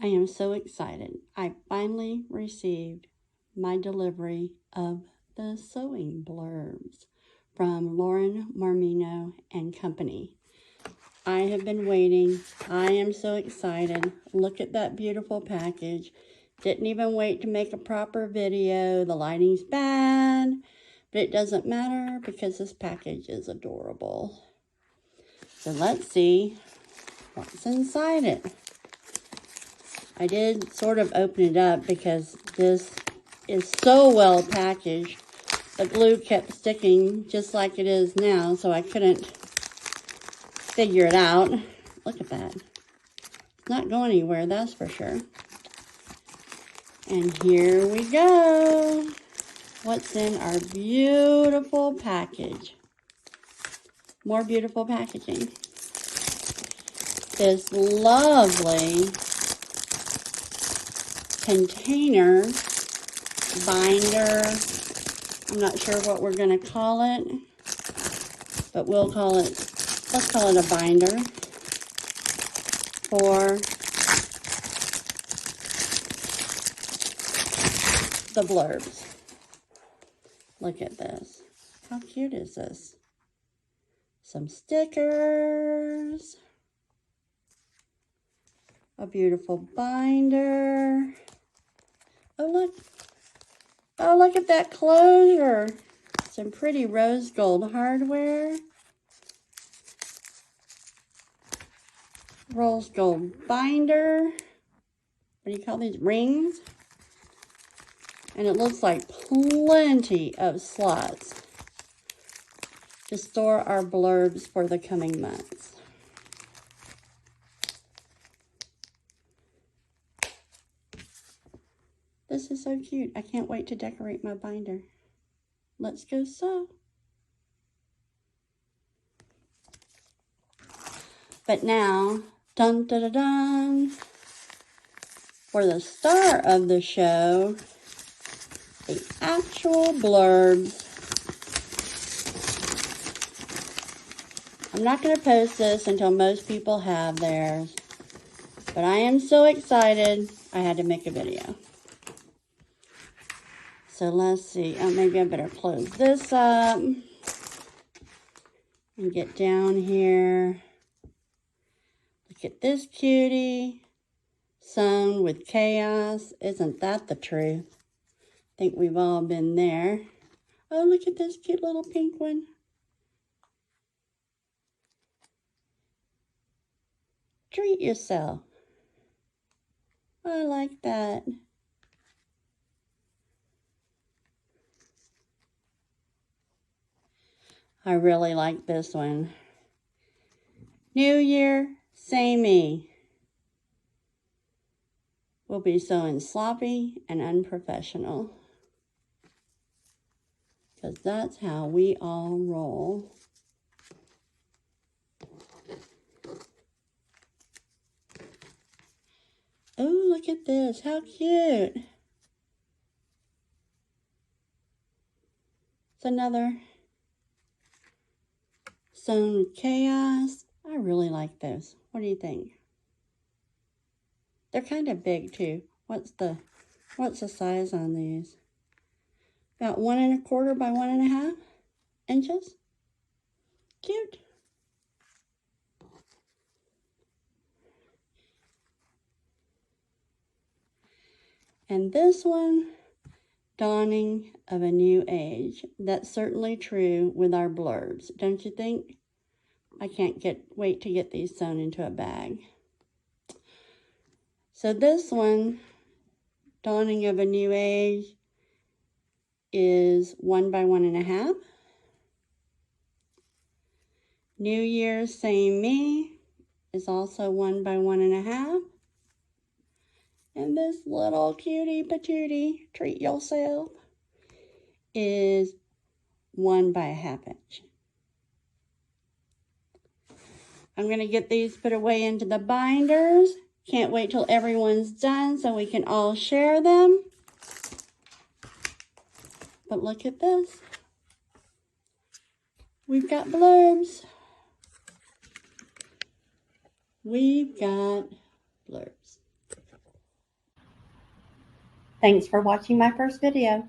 I am so excited. I finally received my delivery of the sewing blurbs from Lauren Marmino and Company. I have been waiting. I am so excited. Look at that beautiful package. Didn't even wait to make a proper video. The lighting's bad, but it doesn't matter because this package is adorable. So let's see what's inside it. I did sort of open it up because this is so well packaged. The glue kept sticking just like it is now, so I couldn't figure it out. Look at that. It's not going anywhere, that's for sure. And here we go. What's in our beautiful package? More beautiful packaging. This lovely container binder. I'm not sure what we're going to call it, but we'll call it, let's call it a binder for the blurbs. Look at this. How cute is this? Some stickers. A beautiful binder. Oh, look. Oh, look at that closure. Some pretty rose gold hardware. Rose gold binder. What do you call these? Rings. And it looks like plenty of slots to store our blurbs for the coming months. This is so cute. I can't wait to decorate my binder. Let's go sew. But now, dun dun dun dun, for the star of the show, the actual blurbs. I'm not going to post this until most people have theirs, but I am so excited I had to make a video. So let's see. Oh, maybe I better close this up and get down here. Look at this cutie. Sewn with chaos. Isn't that the truth? I think we've all been there. Oh, look at this cute little pink one. Treat yourself. I like that. I really like this one. New year, same me. We'll be sewing sloppy and unprofessional. Because that's how we all roll. Oh, look at this. How cute. It's another sewn with chaos. I really like those. What do you think? They're kind of big too. What's the size on these? About 1 1/4 by 1 1/2 inches. Cute. And this one, dawning of a new age. That's certainly true with our blurbs, don't you think? I can't wait to get these sewn into a bag. So this one, dawning of a new age, is 1 by 1 1/2. New Year's Same Me is also 1 by 1 1/2. And this little cutie patootie, treat yourself, is 1 by 1/2 inch. I'm going to get these put away into the binders. Can't wait till everyone's done so we can all share them. But look at this. We've got blurbs. We've got blurbs. Thanks for watching my first video.